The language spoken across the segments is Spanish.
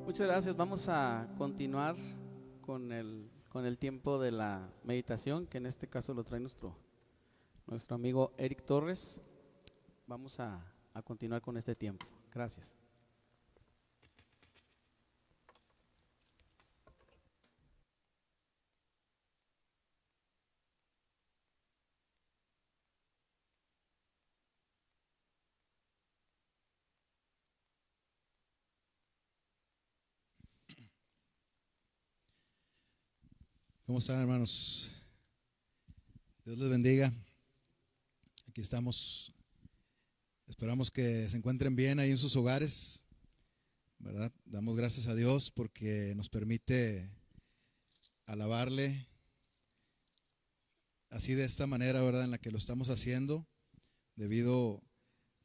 Muchas gracias. Vamos a continuar con el tiempo de la meditación, que en este caso lo trae nuestro amigo Eric Torres. Vamos a continuar con este tiempo. Gracias. ¿Cómo están, hermanos? Dios les bendiga. Aquí estamos. Esperamos que se encuentren bien ahí en sus hogares, ¿verdad? Damos gracias a Dios porque nos permite alabarle así de esta manera, ¿verdad? En la que lo estamos haciendo, debido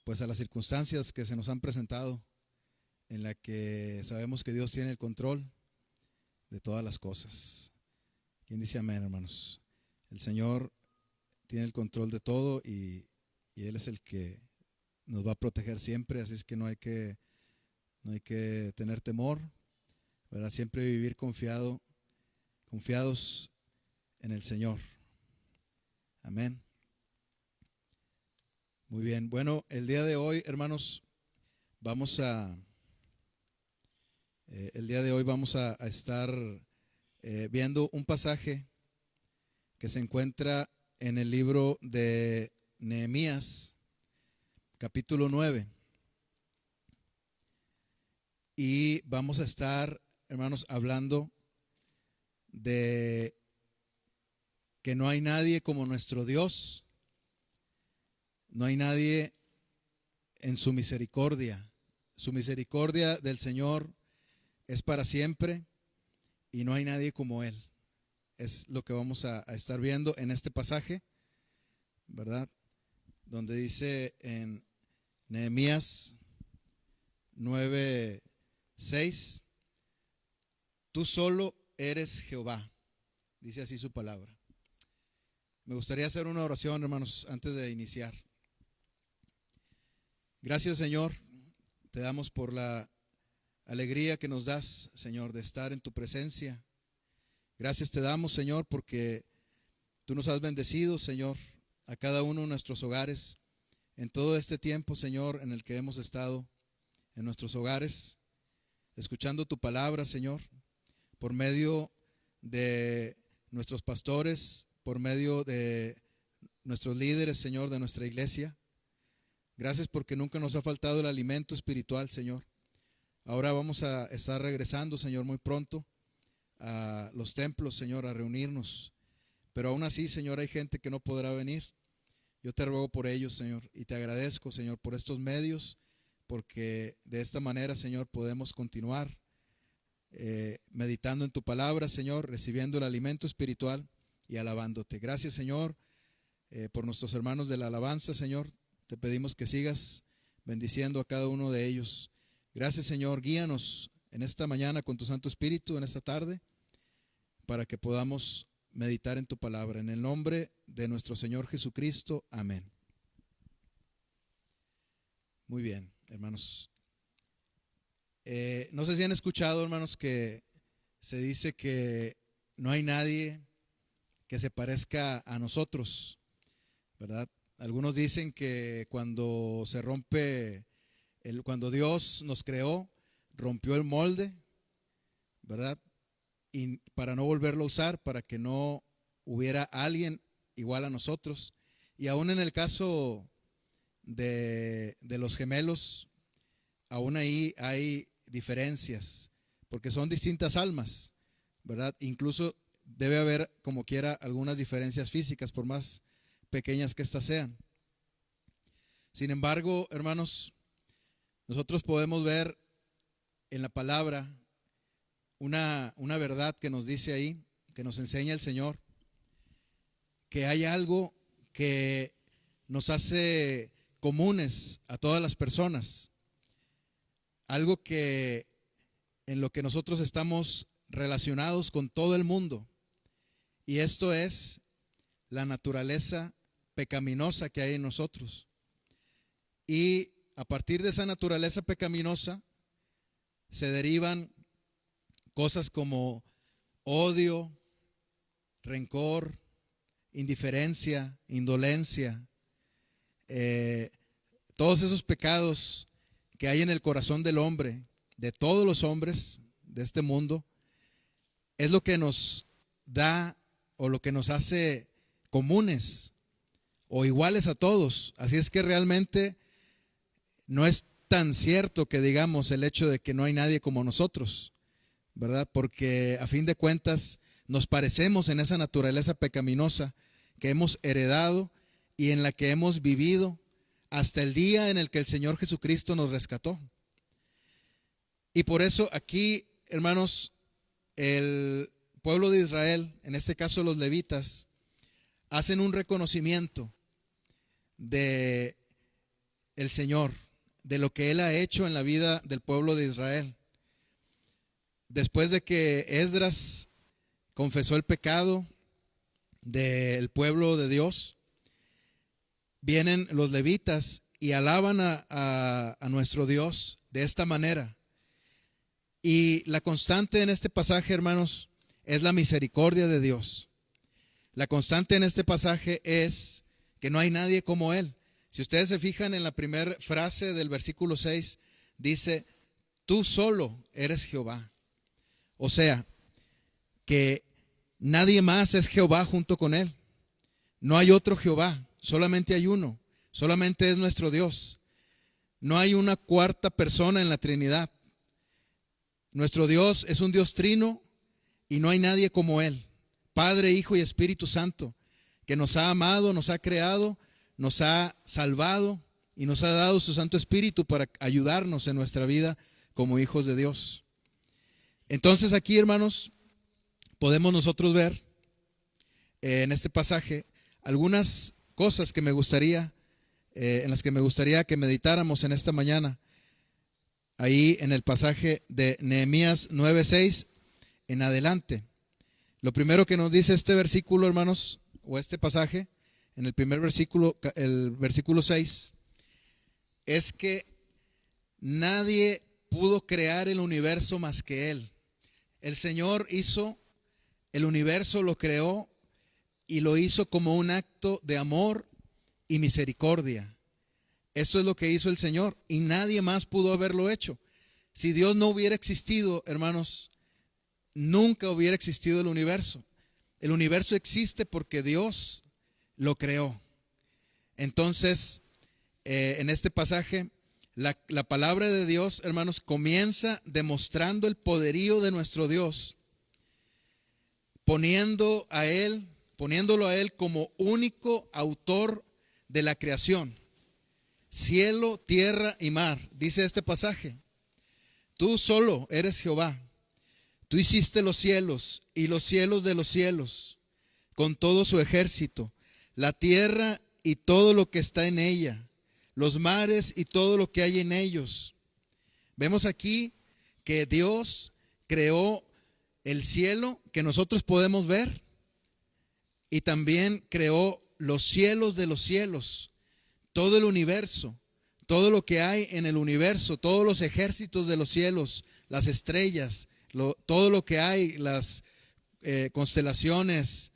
pues a las circunstancias que se nos han presentado, en la que sabemos que Dios tiene el control de todas las cosas. ¿Quién dice amén, hermanos? El Señor tiene el control de todo y Él es el que nos va a proteger siempre, así es que no hay que tener temor, ¿verdad? Siempre vivir confiados en el Señor. Amén. Muy bien. Bueno, el día de hoy, hermanos, vamos a estar viendo un pasaje que se encuentra en el libro de Nehemías, capítulo 9. Y vamos a estar, hermanos, hablando de que no hay nadie como nuestro Dios, no hay nadie en su misericordia. Su misericordia del Señor es para siempre y no hay nadie como Él. Es lo que vamos a estar viendo en este pasaje, ¿verdad? Donde dice en Nehemías 9:6, tú solo eres Jehová, dice así su palabra. Me gustaría hacer una oración, hermanos, antes de iniciar. Gracias, Señor, te damos por la alegría que nos das, Señor, de estar en tu presencia. Gracias te damos, Señor, porque tú nos has bendecido, Señor, a cada uno de nuestros hogares en todo este tiempo, Señor, en el que hemos estado en nuestros hogares, escuchando tu palabra, Señor, por medio de nuestros pastores, por medio de nuestros líderes, Señor, de nuestra iglesia. Gracias porque nunca nos ha faltado el alimento espiritual, Señor. Ahora vamos a estar regresando, Señor, muy pronto a los templos, Señor, a reunirnos. Pero aún así, Señor, hay gente que no podrá venir. Yo te ruego por ellos, Señor, y te agradezco, Señor, por estos medios, porque de esta manera, Señor, podemos continuar meditando en tu palabra, Señor, recibiendo el alimento espiritual y alabándote. Gracias, Señor, por nuestros hermanos de la alabanza, Señor. Te pedimos que sigas bendiciendo a cada uno de ellos. Gracias, Señor, guíanos en esta mañana con tu Santo Espíritu, en esta tarde, para que podamos meditar en tu palabra. En el nombre de nuestro Señor Jesucristo, amén. Muy bien, hermanos. No sé si han escuchado, hermanos, que se dice que no hay nadie que se parezca a nosotros, ¿verdad? Algunos dicen que cuando cuando Dios nos creó, rompió el molde, ¿verdad? Y para no volverlo a usar, para que no hubiera alguien igual a nosotros. Y aún en el caso de los gemelos, aún ahí hay diferencias, porque son distintas almas, ¿verdad? Incluso debe haber, como quiera, algunas diferencias físicas, por más pequeñas que éstas sean. Sin embargo, hermanos, nosotros podemos ver en la palabra una verdad que nos dice ahí, que nos enseña el Señor, que hay algo que nos hace comunes a todas las personas, algo que en lo que nosotros estamos relacionados con todo el mundo, y esto es la naturaleza pecaminosa que hay en nosotros. Y a partir de esa naturaleza pecaminosa se derivan cosas como odio, rencor, indiferencia, indolencia, todos esos pecados que hay en el corazón del hombre, de todos los hombres de este mundo, es lo que nos da o lo que nos hace comunes o iguales a todos. Así es que realmente no es tan cierto que digamos el hecho de que no hay nadie como nosotros, ¿verdad? Porque a fin de cuentas nos parecemos en esa naturaleza pecaminosa que hemos heredado y en la que hemos vivido hasta el día en el que el Señor Jesucristo nos rescató. Y por eso aquí, hermanos, el pueblo de Israel, en este caso los levitas, hacen un reconocimiento de el Señor, de lo que Él ha hecho en la vida del pueblo de Israel. Después de que Esdras confesó el pecado del pueblo de Dios, vienen los levitas y alaban a nuestro Dios de esta manera. Y la constante en este pasaje, hermanos, es la misericordia de Dios. La constante en este pasaje es que no hay nadie como Él. Si ustedes se fijan en la primera frase del versículo 6, dice, tú solo eres Jehová. O sea, que nadie más es Jehová junto con Él. No hay otro Jehová, solamente hay uno, solamente es nuestro Dios. No hay una cuarta persona en la Trinidad. Nuestro Dios es un Dios trino y no hay nadie como Él. Padre, Hijo y Espíritu Santo, que nos ha amado, nos ha creado, nos ha salvado y nos ha dado su Santo Espíritu para ayudarnos en nuestra vida como hijos de Dios. Entonces aquí, hermanos, podemos nosotros ver en este pasaje algunas cosas que me gustaría, en las que me gustaría que meditáramos en esta mañana. Ahí en el pasaje de Nehemías 9:6 en adelante. Lo primero que nos dice este versículo, hermanos, o este pasaje, en el primer versículo, el versículo 6, es que nadie pudo crear el universo más que Él. El Señor hizo el universo, lo creó y lo hizo como un acto de amor y misericordia. Eso es lo que hizo el Señor y nadie más pudo haberlo hecho. Si Dios no hubiera existido, hermanos, nunca hubiera existido el universo. El universo existe porque Dios lo creó. Entonces, en este pasaje, la palabra de Dios, hermanos, comienza demostrando el poderío de nuestro Dios, poniéndolo a Él como único autor de la creación. Cielo, tierra y mar, dice este pasaje. Tú solo eres Jehová. Tú hiciste los cielos y los cielos de los cielos, con todo su ejército, la tierra y todo lo que está en ella, los mares y todo lo que hay en ellos. Vemos aquí que Dios creó el cielo que nosotros podemos ver y también creó los cielos de los cielos, todo el universo, todo lo que hay en el universo, todos los ejércitos de los cielos, las estrellas, todo lo que hay, las constelaciones,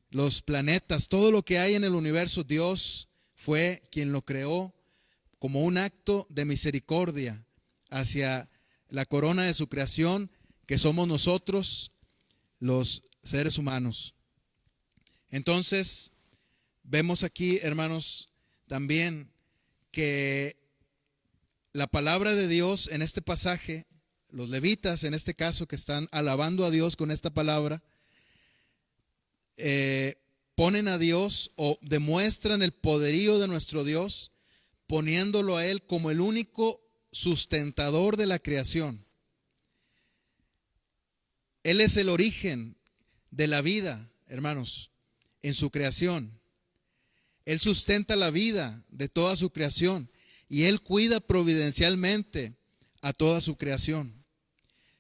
los planetas, todo lo que hay en el universo, Dios fue quien lo creó como un acto de misericordia hacia la corona de su creación, que somos nosotros, los seres humanos. Entonces, vemos aquí, hermanos, también que la palabra de Dios en este pasaje, los levitas en este caso que están alabando a Dios con esta palabra, ponen a Dios o demuestran el poderío de nuestro Dios, poniéndolo a Él como el único sustentador de la creación. Él es el origen de la vida, hermanos, en su creación. Él sustenta la vida de toda su creación y Él cuida providencialmente a toda su creación.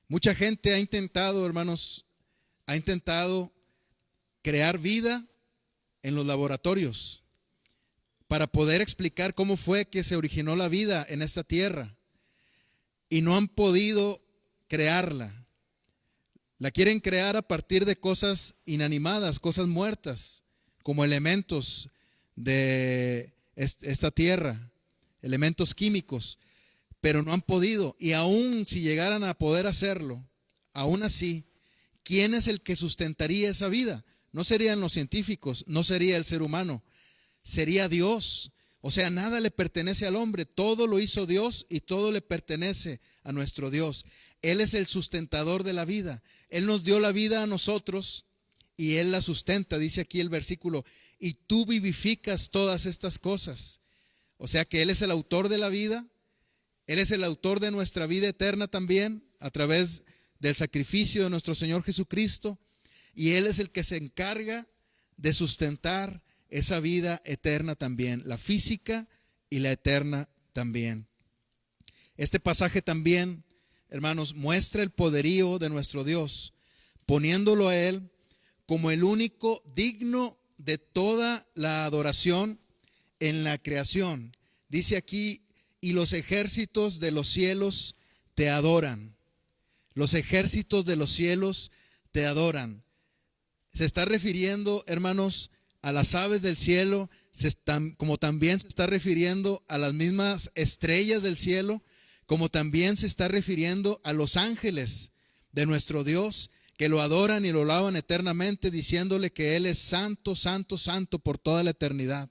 Mucha gente ha intentado, hermanos, crear vida en los laboratorios para poder explicar cómo fue que se originó la vida en esta tierra y no han podido crearla. La quieren crear a partir de cosas inanimadas, cosas muertas, como elementos de esta tierra, elementos químicos, pero no han podido. Y aún si llegaran a poder hacerlo, aún así, ¿quién es el que sustentaría esa vida? No serían los científicos, no sería el ser humano, sería Dios. O sea, nada le pertenece al hombre, todo lo hizo Dios y todo le pertenece a nuestro Dios. Él es el sustentador de la vida. Él nos dio la vida a nosotros y Él la sustenta, dice aquí el versículo, y tú vivificas todas estas cosas. O sea que Él es el autor de la vida, Él es el autor de nuestra vida eterna también, a través del sacrificio de nuestro Señor Jesucristo, y Él es el que se encarga de sustentar esa vida eterna también, la física y la eterna también. Este pasaje también, hermanos, muestra el poderío de nuestro Dios, poniéndolo a Él como el único digno de toda la adoración en la creación. Dice aquí, y los ejércitos de los cielos te adoran. Los ejércitos de los cielos te adoran. Se está refiriendo, hermanos, a las aves del cielo, como también se está refiriendo a las mismas estrellas del cielo, como también se está refiriendo a los ángeles de nuestro Dios, que lo adoran y lo alaban eternamente, diciéndole que Él es santo, santo, santo por toda la eternidad.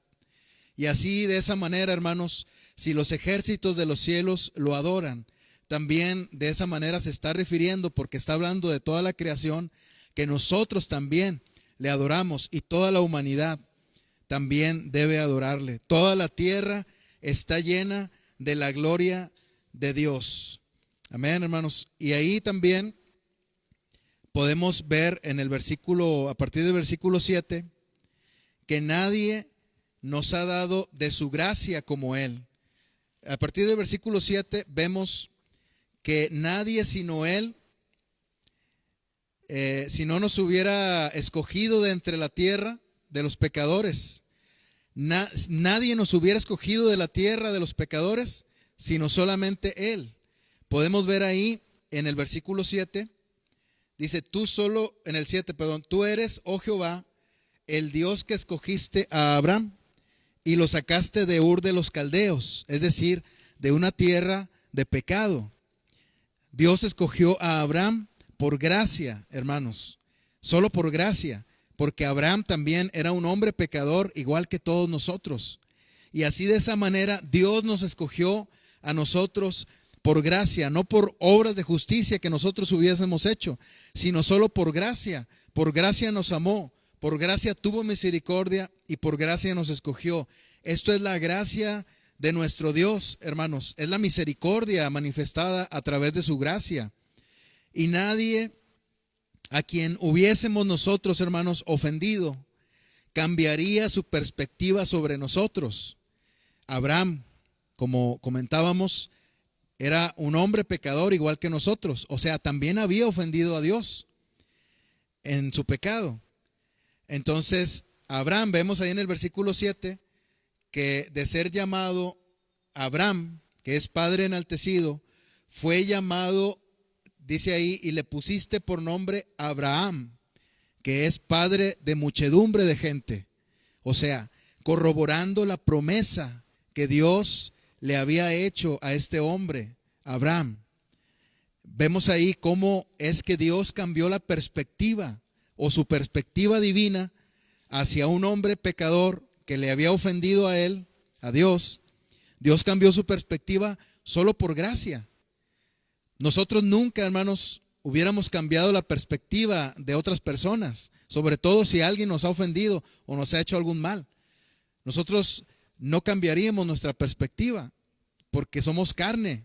Y así, de esa manera, hermanos, si los ejércitos de los cielos lo adoran, también de esa manera se está refiriendo, porque está hablando de toda la creación, que nosotros también le adoramos y toda la humanidad también debe adorarle. Toda la tierra está llena de la gloria de Dios. Amén, hermanos. Y ahí también podemos ver en el versículo, a partir del versículo 7, que nadie nos ha dado de su gracia como Él. A partir del versículo 7 vemos que nadie sino Él, si no nos hubiera escogido de entre la tierra de los pecadores, nadie nos hubiera escogido de la tierra de los pecadores, sino solamente Él. Podemos ver ahí en el versículo 7, dice, tú eres, oh Jehová, el Dios que escogiste a Abraham y lo sacaste de Ur de los Caldeos, es decir, de una tierra de pecado. Dios escogió a Abraham por gracia, hermanos, solo por gracia, porque Abraham también era un hombre pecador igual que todos nosotros. Y así, de esa manera, Dios nos escogió a nosotros por gracia, no por obras de justicia que nosotros hubiésemos hecho, sino solo por gracia. Por gracia nos amó, por gracia tuvo misericordia y por gracia nos escogió. Esto es la gracia de nuestro Dios, hermanos, es la misericordia manifestada a través de su gracia. Y nadie a quien hubiésemos nosotros, hermanos, ofendido, cambiaría su perspectiva sobre nosotros. Abraham, como comentábamos, era un hombre pecador igual que nosotros. O sea, también había ofendido a Dios en su pecado. Entonces, Abraham, vemos ahí en el versículo 7, que de ser llamado Abraham, que es padre enaltecido, fue llamado, dice ahí, y le pusiste por nombre Abraham, que es padre de muchedumbre de gente. O sea, corroborando la promesa que Dios le había hecho a este hombre, Abraham. Vemos ahí cómo es que Dios cambió la perspectiva o su perspectiva divina hacia un hombre pecador que le había ofendido a él, a Dios. Dios cambió su perspectiva solo por gracia. Nosotros nunca, hermanos, hubiéramos cambiado la perspectiva de otras personas, sobre todo si alguien nos ha ofendido o nos ha hecho algún mal. Nosotros no cambiaríamos nuestra perspectiva porque somos carne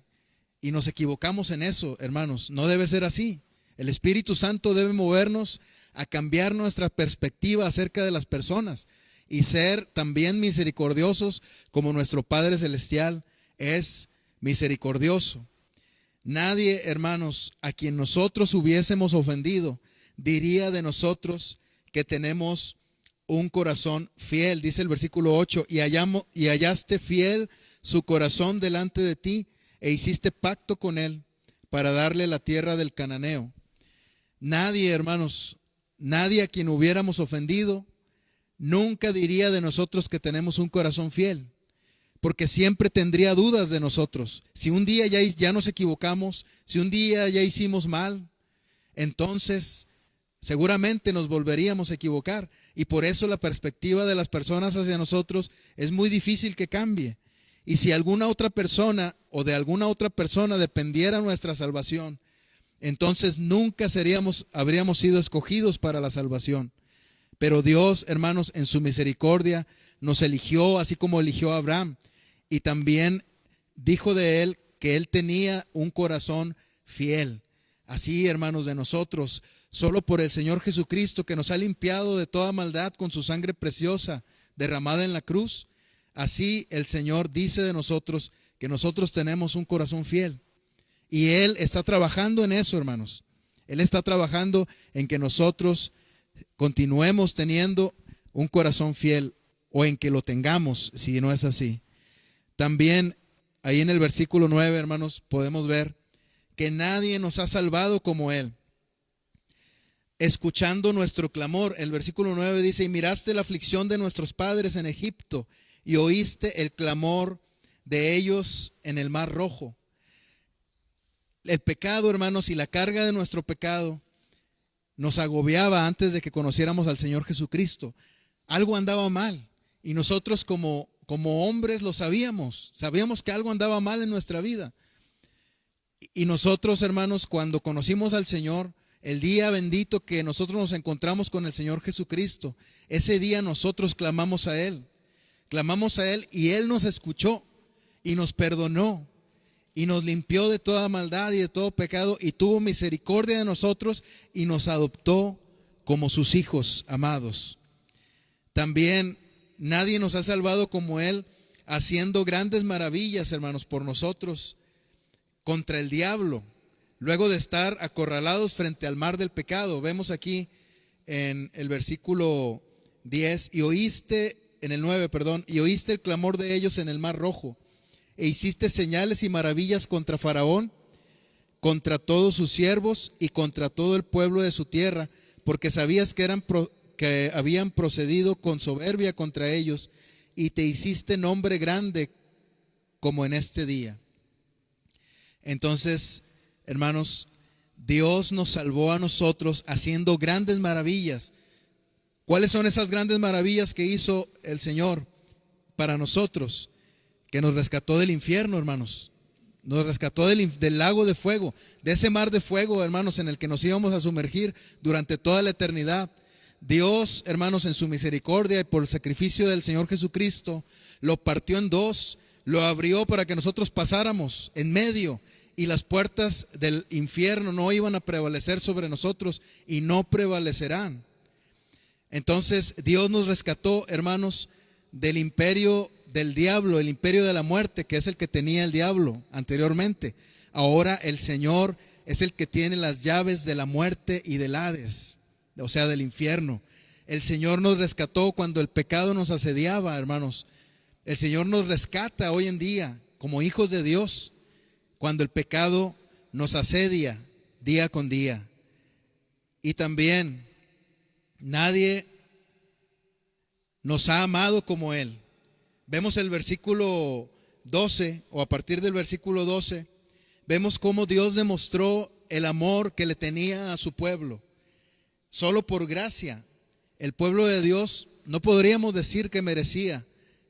y nos equivocamos en eso, hermanos. No debe ser así. El Espíritu Santo debe movernos a cambiar nuestra perspectiva acerca de las personas y ser también misericordiosos como nuestro Padre Celestial es misericordioso. Nadie, hermanos, a quien nosotros hubiésemos ofendido, diría de nosotros que tenemos un corazón fiel. Dice el versículo 8, y hallaste fiel su corazón delante de ti, e hiciste pacto con él, para darle la tierra del cananeo. Nadie, hermanos, nadie a quien hubiéramos ofendido, nunca diría de nosotros que tenemos un corazón fiel, porque siempre tendría dudas de nosotros. Si un día ya nos equivocamos, si un día ya hicimos mal, entonces seguramente nos volveríamos a equivocar. Y por eso la perspectiva de las personas hacia nosotros es muy difícil que cambie. Y si alguna otra persona o de alguna otra persona dependiera nuestra salvación, entonces nunca habríamos sido escogidos para la salvación. Pero Dios, hermanos, en su misericordia nos eligió, así como eligió a Abraham. Y también dijo de él que él tenía un corazón fiel. Así, hermanos, de nosotros, solo por el Señor Jesucristo, que nos ha limpiado de toda maldad con su sangre preciosa derramada en la cruz, así el Señor dice de nosotros que nosotros tenemos un corazón fiel. Y Él está trabajando en eso, hermanos. Él está trabajando en que nosotros continuemos teniendo un corazón fiel, o en que lo tengamos, si no es así. También ahí en el versículo 9, hermanos, podemos ver que nadie nos ha salvado como Él, escuchando nuestro clamor. El versículo 9 dice: y miraste la aflicción de nuestros padres en Egipto, y oíste el clamor de ellos en el Mar Rojo. El pecado, hermanos, y la carga de nuestro pecado nos agobiaba antes de que conociéramos al Señor Jesucristo. Algo andaba mal, y nosotros como hombres lo sabíamos que algo andaba mal en nuestra vida. Y nosotros, hermanos, cuando conocimos al Señor, el día bendito que nosotros nos encontramos con el Señor Jesucristo, ese día nosotros clamamos a Él y Él nos escuchó y nos perdonó y nos limpió de toda maldad y de todo pecado, y tuvo misericordia de nosotros y nos adoptó como sus hijos amados. También nadie nos ha salvado como Él, haciendo grandes maravillas, hermanos, por nosotros contra el diablo, luego de estar acorralados frente al mar del pecado. Vemos aquí en el versículo 10, en el 9, y oíste el clamor de ellos en el Mar Rojo, e hiciste señales y maravillas contra Faraón, contra todos sus siervos y contra todo el pueblo de su tierra, porque sabías que habían procedido con soberbia contra ellos, y te hiciste nombre grande como en este día. Entonces, hermanos, Dios nos salvó a nosotros haciendo grandes maravillas. ¿Cuáles son esas grandes maravillas que hizo el Señor para nosotros? Que nos rescató del infierno, hermanos. Nos rescató del lago de fuego, de ese mar de fuego, hermanos, en el que nos íbamos a sumergir durante toda la eternidad. Dios, hermanos, en su misericordia y por el sacrificio del Señor Jesucristo, lo partió en dos, lo abrió para que nosotros pasáramos en medio, y las puertas del infierno no iban a prevalecer sobre nosotros y no prevalecerán. Entonces Dios nos rescató, hermanos, del imperio del diablo, el imperio de la muerte, que es el que tenía el diablo anteriormente. Ahora el Señor es el que tiene las llaves de la muerte y del Hades, o sea, del infierno. El Señor nos rescató cuando el pecado nos asediaba, hermanos. El Señor nos rescata hoy en día como hijos de Dios cuando el pecado nos asedia día con día. Y también nadie nos ha amado como Él. Vemos el versículo 12, o a partir del versículo 12, vemos cómo Dios demostró el amor que le tenía a su pueblo. Solo por gracia, el pueblo de Dios no podríamos decir que merecía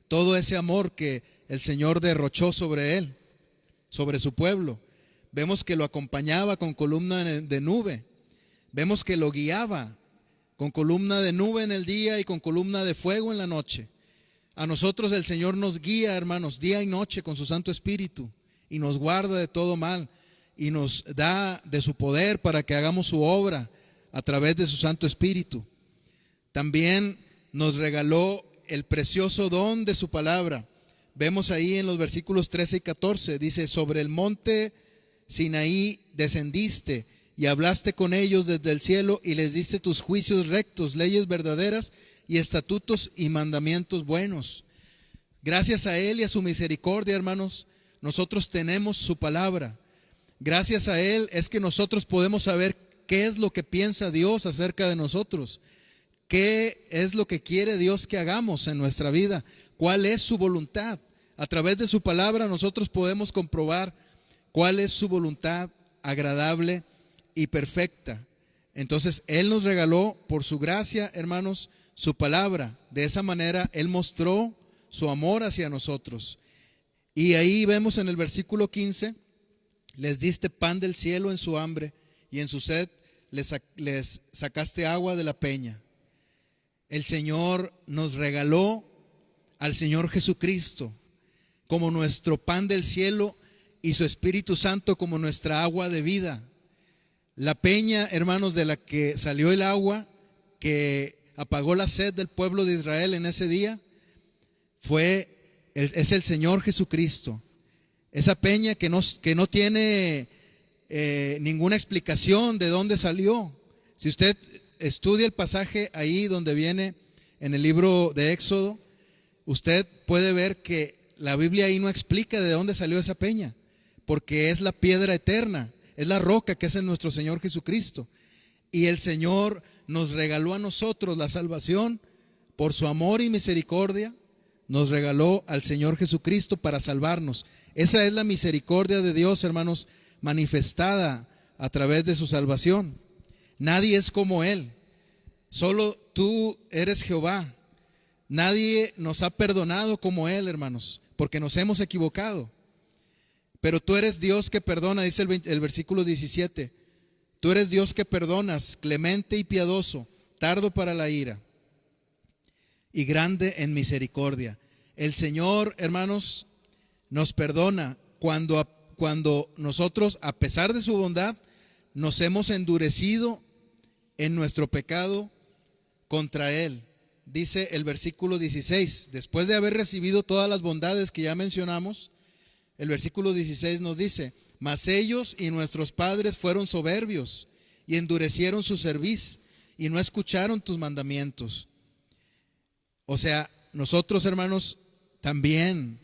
todo ese amor que el Señor derrochó sobre él, sobre su pueblo. Vemos que lo acompañaba con columna de nube. Vemos que lo guiaba con columna de nube en el día y con columna de fuego en la noche. A nosotros el Señor nos guía, hermanos, día y noche con su Santo Espíritu, y nos guarda de todo mal y nos da de su poder para que hagamos su obra a través de su Santo Espíritu. También nos regaló el precioso don de su palabra. Vemos ahí en los versículos 13 y 14, dice: sobre el monte Sinaí descendiste y hablaste con ellos desde el cielo, y les diste tus juicios rectos, leyes verdaderas y estatutos y mandamientos buenos. Gracias a Él y a su misericordia, hermanos, nosotros tenemos su palabra. Gracias a Él es que nosotros podemos saber qué es lo que piensa Dios acerca de nosotros, qué es lo que quiere Dios que hagamos en nuestra vida, cuál es su voluntad. A través de su palabra nosotros podemos comprobar cuál es su voluntad agradable y perfecta. Entonces Él nos regaló por su gracia, hermanos, su palabra. De esa manera Él mostró su amor hacia nosotros. Y ahí vemos en el versículo 15, les diste pan del cielo en su hambre y en su sed les sacaste agua de la peña. El Señor nos regaló al Señor Jesucristo como nuestro pan del cielo y su Espíritu Santo como nuestra agua de vida. La peña, hermanos, de la que salió el agua que apagó la sed del pueblo de Israel en ese día, es el Señor Jesucristo. Esa peña que no tiene ninguna explicación de dónde salió. Si usted estudia el pasaje ahí donde viene en el libro de Éxodo, usted puede ver que la Biblia ahí no explica de dónde salió esa peña, porque es la piedra eterna, es la roca que es en nuestro Señor Jesucristo. Y el Señor nos regaló a nosotros la salvación por su amor y misericordia. Nos regaló al Señor Jesucristo para salvarnos. Esa es la misericordia de Dios, hermanos, manifestada a través de su salvación. Nadie es como Él. Solo tú eres Jehová. Nadie nos ha perdonado como Él, hermanos, porque nos hemos equivocado. Pero tú eres Dios que perdona, dice el versículo 17. Tú eres Dios que perdonas, clemente y piadoso, tardo para la ira y grande en misericordia. El Señor, hermanos, nos perdona cuando nosotros, a pesar de su bondad, nos hemos endurecido en nuestro pecado contra Él. Dice el versículo 16, después de haber recibido todas las bondades que ya mencionamos, el versículo 16 nos dice: mas ellos y nuestros padres fueron soberbios y endurecieron su cerviz y no escucharon tus mandamientos. O sea, nosotros, hermanos, también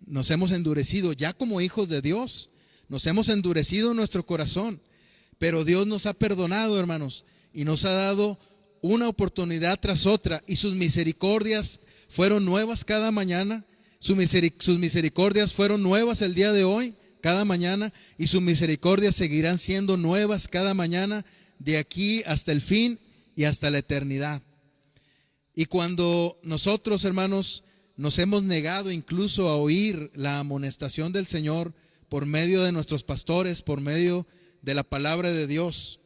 nos hemos endurecido ya como hijos de Dios. Nos hemos endurecido nuestro corazón, pero Dios nos ha perdonado, hermanos, y nos ha dado una oportunidad tras otra, y sus misericordias fueron nuevas cada mañana. Sus misericordias fueron nuevas el día de hoy, cada mañana, y sus misericordias seguirán siendo nuevas cada mañana de aquí hasta el fin y hasta la eternidad. Y cuando nosotros, hermanos, nos hemos negado incluso a oír la amonestación del Señor por medio de nuestros pastores, por medio de la palabra de Dios,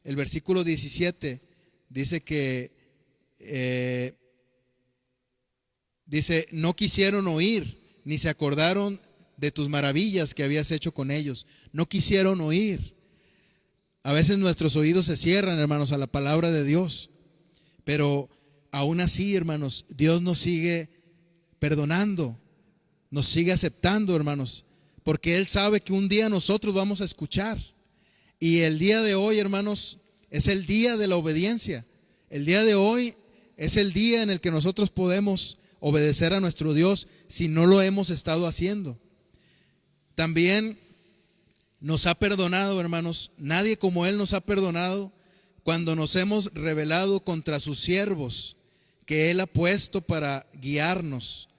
el versículo 17 dice que no quisieron oír, ni se acordaron de tus maravillas que habías hecho con ellos. No quisieron oír. A veces nuestros oídos se cierran, hermanos, a la palabra de Dios, pero aún así, hermanos, Dios nos sigue perdonando, nos sigue aceptando, hermanos, porque Él sabe que un día nosotros vamos a escuchar. Y el día de hoy, hermanos, es el día de la obediencia. El día de hoy es el día en el que nosotros podemos obedecer a nuestro Dios si no lo hemos estado haciendo. También nos ha perdonado, hermanos. Nadie como Él nos ha perdonado cuando nos hemos rebelado contra sus siervos que Él ha puesto para guiarnos.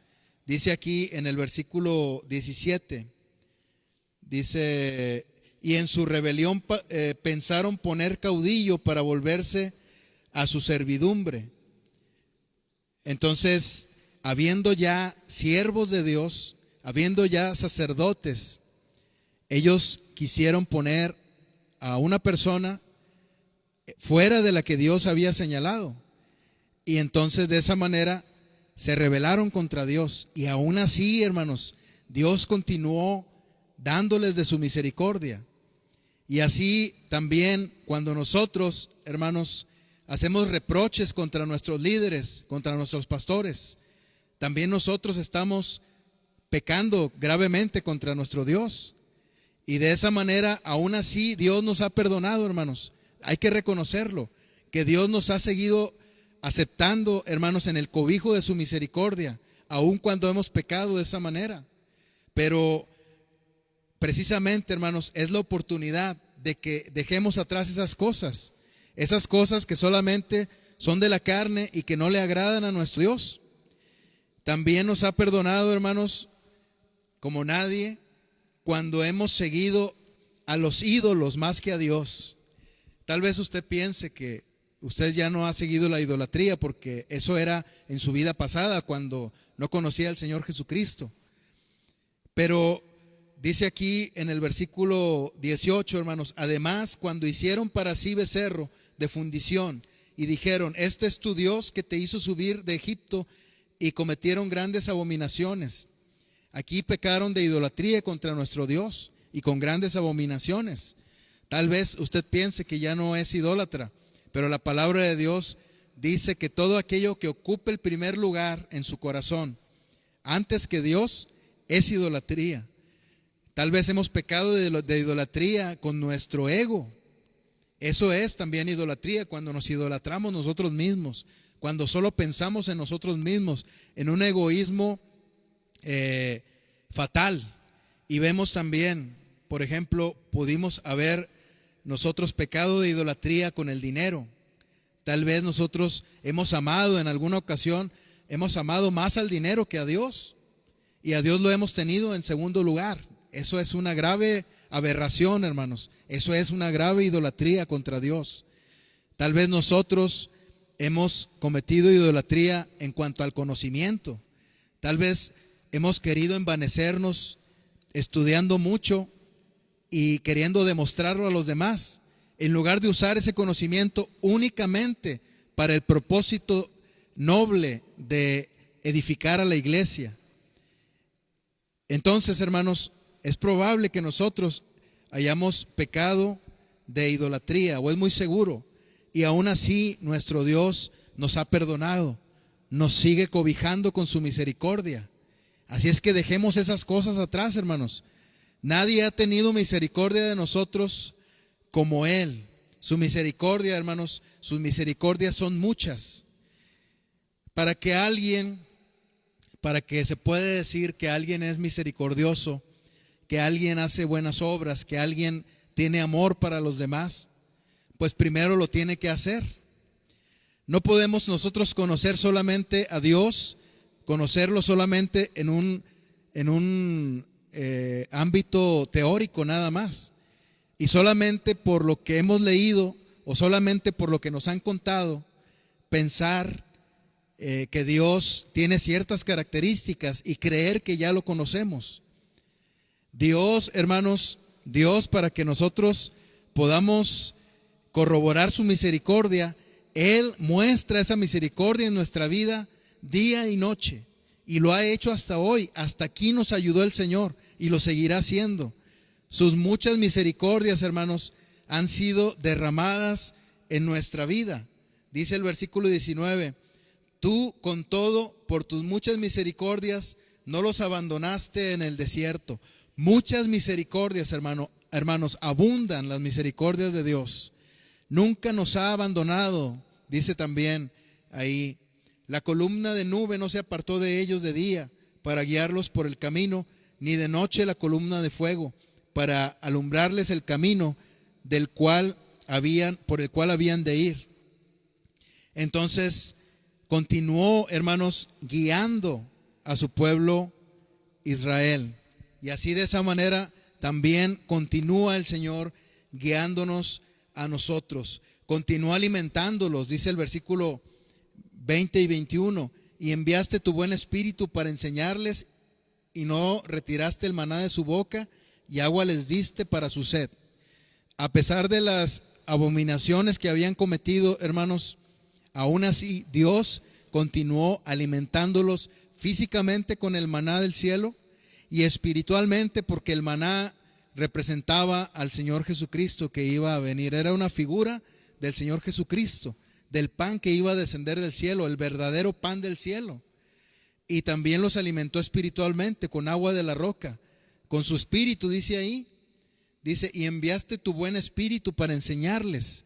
Dice aquí en el versículo 17, dice: y en su rebelión pensaron poner caudillo para volverse a su servidumbre. Entonces, habiendo ya siervos de Dios, habiendo ya sacerdotes, ellos quisieron poner a una persona fuera de la que Dios había señalado. Y entonces de esa manera se rebelaron contra Dios. Y aún así, hermanos, Dios continuó dándoles de su misericordia. Y así también cuando nosotros, hermanos, hacemos reproches contra nuestros líderes, contra nuestros pastores, también nosotros estamos pecando gravemente contra nuestro Dios. Y de esa manera, aún así, Dios nos ha perdonado, hermanos. Hay que reconocerlo, que Dios nos ha seguido aceptando, hermanos, en el cobijo de su misericordia, aun cuando hemos pecado de esa manera. Pero precisamente, hermanos, es la oportunidad de que dejemos atrás esas cosas que solamente son de la carne y que no le agradan a nuestro Dios. También nos ha perdonado, hermanos, como nadie, cuando hemos seguido a los ídolos más que a Dios. Tal vez usted piense que usted ya no ha seguido la idolatría porque eso era en su vida pasada cuando no conocía al Señor Jesucristo. Pero dice aquí en el versículo 18, hermanos, además cuando hicieron para sí becerro de fundición y dijeron, este es tu Dios que te hizo subir de Egipto, y cometieron grandes abominaciones. Aquí pecaron de idolatría contra nuestro Dios y con grandes abominaciones. Tal vez usted piense que ya no es idólatra, pero la palabra de Dios dice que todo aquello que ocupe el primer lugar en su corazón antes que Dios es idolatría. Tal vez hemos pecado de idolatría con nuestro ego. Eso es también idolatría, cuando nos idolatramos nosotros mismos, cuando solo pensamos en nosotros mismos, en un egoísmo fatal. Y vemos también, por ejemplo, pudimos haber nosotros pecado de idolatría con el dinero. Tal vez nosotros hemos amado en alguna ocasión, hemos amado más al dinero que a Dios, y a Dios lo hemos tenido en segundo lugar. Eso es una grave aberración, hermanos. Eso es una grave idolatría contra Dios. Tal vez nosotros hemos cometido idolatría en cuanto al conocimiento. Tal vez hemos querido envanecernos estudiando mucho y queriendo demostrarlo a los demás, en lugar de usar ese conocimiento únicamente para el propósito noble de edificar a la iglesia. Entonces, hermanos, es probable que nosotros hayamos pecado de idolatría, o es muy seguro, y aún así nuestro Dios nos ha perdonado, nos sigue cobijando con su misericordia. Así es que dejemos esas cosas atrás, hermanos. Nadie ha tenido misericordia de nosotros como Él. Su misericordia, hermanos, sus misericordias son muchas. Para que se puede decir que alguien es misericordioso, que alguien hace buenas obras, que alguien tiene amor para los demás, pues primero lo tiene que hacer. No podemos nosotros conocer solamente a Dios, conocerlo solamente en un ámbito teórico nada más, y solamente por lo que hemos leído o solamente por lo que nos han contado, pensar que Dios tiene ciertas características y creer que ya lo conocemos. Dios, hermanos, Dios, para que nosotros podamos corroborar su misericordia, Él muestra esa misericordia en nuestra vida día y noche, y lo ha hecho hasta hoy. Hasta aquí nos ayudó el Señor y lo seguirá haciendo. Sus muchas misericordias, hermanos, han sido derramadas en nuestra vida. Dice el versículo 19, tú con todo, por tus muchas misericordias, no los abandonaste en el desierto. Muchas misericordias, hermanos, abundan las misericordias de Dios. Nunca nos ha abandonado, dice también ahí. La columna de nube no se apartó de ellos de día para guiarlos por el camino, ni de noche la columna de fuego para alumbrarles el camino por el cual habían de ir. Entonces continuó, hermanos, guiando a su pueblo Israel. Y así, de esa manera, también continúa el Señor guiándonos a nosotros. Continúa alimentándolos, dice el versículo 20 y 21, y enviaste tu buen espíritu para enseñarles, y no retiraste el maná de su boca, y agua les diste para su sed. A pesar de las abominaciones que habían cometido, hermanos, aún así Dios continuó alimentándolos físicamente con el maná del cielo y espiritualmente, porque el maná representaba al Señor Jesucristo que iba a venir. Era una figura del Señor Jesucristo, del pan que iba a descender del cielo, el verdadero pan del cielo. Y también los alimentó espiritualmente con agua de la roca, con su espíritu, dice ahí. Dice, y enviaste tu buen espíritu para enseñarles.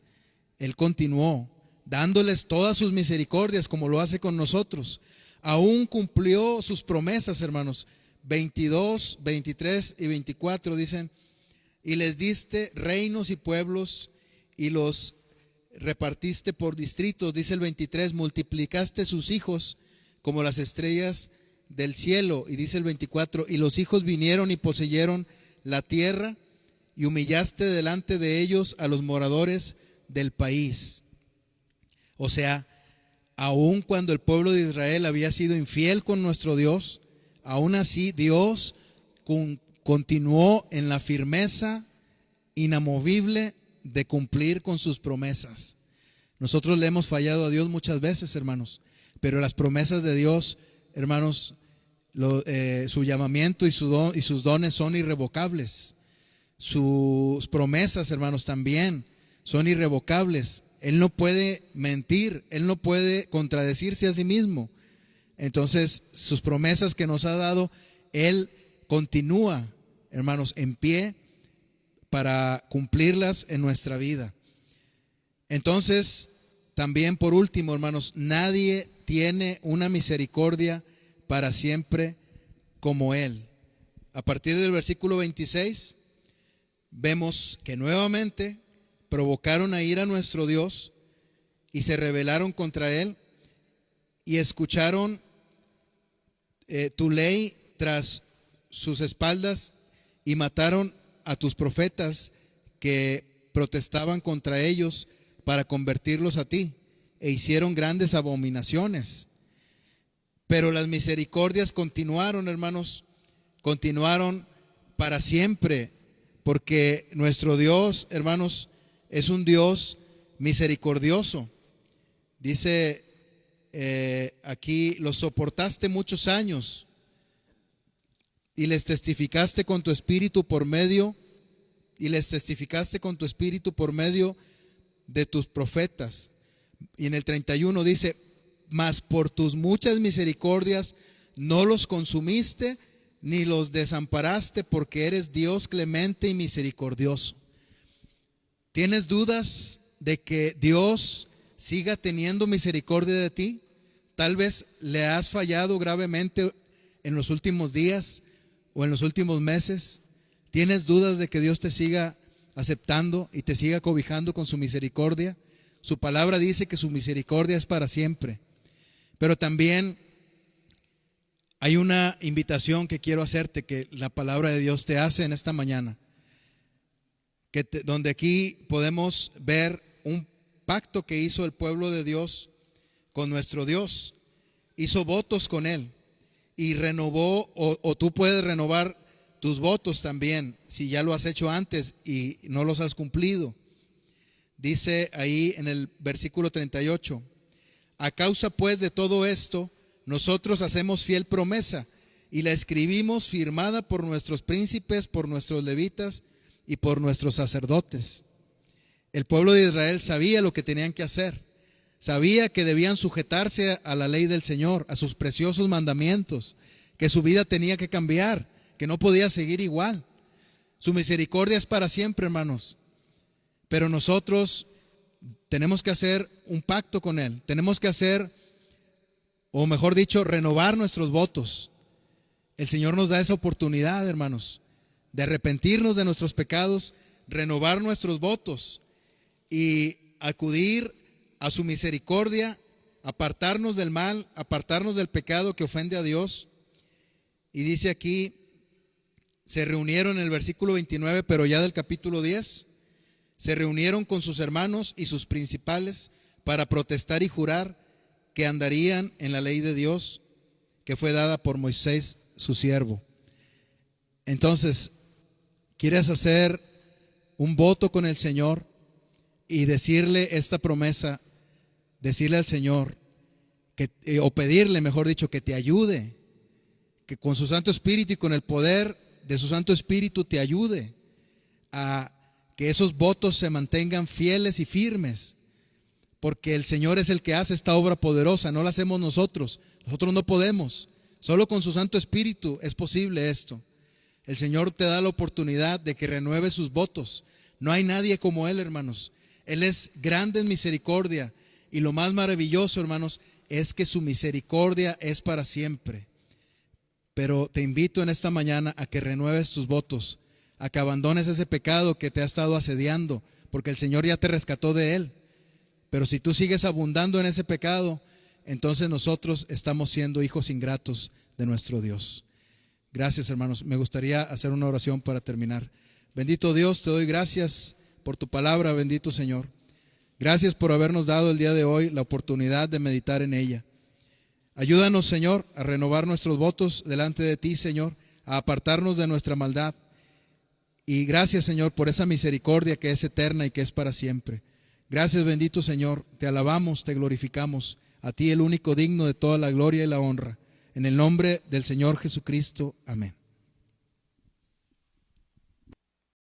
Él continuó, dándoles todas sus misericordias como lo hace con nosotros. Aún cumplió sus promesas, hermanos, 22, 23 y 24 dicen: y les diste reinos y pueblos y los repartiste por distritos. Dice el 23: multiplicaste sus hijos como las estrellas del cielo. Y dice el 24: y los hijos vinieron y poseyeron la tierra, y humillaste delante de ellos a los moradores del país. O sea, aun cuando el pueblo de Israel había sido infiel con nuestro Dios, aún así Dios continuó en la firmeza inamovible de cumplir con sus promesas. Nosotros le hemos fallado a Dios muchas veces, hermanos, pero las promesas de Dios, hermanos, su llamamiento y sus dones son irrevocables. Sus promesas, hermanos, también son irrevocables. Él no puede mentir, Él no puede contradecirse a sí mismo. Entonces, sus promesas que nos ha dado, Él continúa, hermanos, en pie para cumplirlas en nuestra vida. Entonces, también por último, hermanos, nadie tiene una misericordia para siempre como Él. A partir del versículo 26, vemos que nuevamente provocaron a ira a nuestro Dios y se rebelaron contra Él y escucharon tu ley tras sus espaldas y mataron a tus profetas que protestaban contra ellos para convertirlos a ti, e hicieron grandes abominaciones. Pero las misericordias continuaron, hermanos, continuaron para siempre, porque nuestro Dios, hermanos, es un Dios misericordioso. Dice aquí: los soportaste muchos años y les testificaste con tu espíritu por medio de tus profetas. Y en el 31 dice: mas por tus muchas misericordias no los consumiste ni los desamparaste, porque eres Dios clemente y misericordioso. ¿Tienes dudas de que Dios siga teniendo misericordia de ti? Tal vez le has fallado gravemente en los últimos días o en los últimos meses. ¿Tienes dudas de que Dios te siga aceptando y te siga cobijando con su misericordia? Su palabra dice que su misericordia es para siempre. Pero también hay una invitación que quiero hacerte, que la palabra de Dios te hace en esta mañana, donde aquí podemos ver un pacto que hizo el pueblo de Dios con nuestro Dios. Hizo votos con Él y renovó, o tú puedes renovar tus votos también, si ya lo has hecho antes y no los has cumplido. Dice ahí en el versículo 38: a causa pues de todo esto, nosotros hacemos fiel promesa y la escribimos firmada por nuestros príncipes, por nuestros levitas y por nuestros sacerdotes. El pueblo de Israel sabía lo que tenían que hacer. Sabía que debían sujetarse a la ley del Señor, a sus preciosos mandamientos, que su vida tenía que cambiar, que no podía seguir igual. Su misericordia es para siempre, hermanos. Pero nosotros tenemos que hacer un pacto con Él. Tenemos que hacer, o mejor dicho, renovar nuestros votos. El Señor nos da esa oportunidad, hermanos, de arrepentirnos de nuestros pecados, renovar nuestros votos y acudir a su misericordia, apartarnos del mal, apartarnos del pecado que ofende a Dios. Y dice aquí, se reunieron en el versículo 29, pero ya del capítulo 10, se reunieron con sus hermanos y sus principales para protestar y jurar que andarían en la ley de Dios que fue dada por Moisés, su siervo. Entonces, ¿quieres hacer un voto con el Señor y decirle esta promesa? Decirle al Señor o pedirle, mejor dicho, que te ayude, que con su Santo Espíritu y con el poder de su Santo Espíritu te ayude a que esos votos se mantengan fieles y firmes, porque el Señor es el que hace esta obra poderosa, no la hacemos nosotros. Nosotros no podemos, solo con su Santo Espíritu es posible esto. El Señor te da la oportunidad de que renueves sus votos. No hay nadie como Él, hermanos. Él es grande en misericordia. Y lo más maravilloso, hermanos, es que su misericordia es para siempre. pero te invito en esta mañana a que renueves tus votos, a que abandones ese pecado que te ha estado asediando, porque el Señor ya te rescató de él. Pero si tú sigues abundando en ese pecado, entonces nosotros estamos siendo hijos ingratos de nuestro Dios. Gracias, hermanos. Me gustaría hacer una oración para terminar. Bendito Dios, te doy gracias por tu palabra, bendito Señor. Gracias por habernos dado el día de hoy la oportunidad de meditar en ella. Ayúdanos, Señor, a renovar nuestros votos delante de ti, Señor, a apartarnos de nuestra maldad. Y gracias, Señor, por esa misericordia que es eterna y que es para siempre. Gracias, bendito Señor. Te alabamos, te glorificamos. A ti, el único digno de toda la gloria y la honra. En el nombre del Señor Jesucristo. Amén.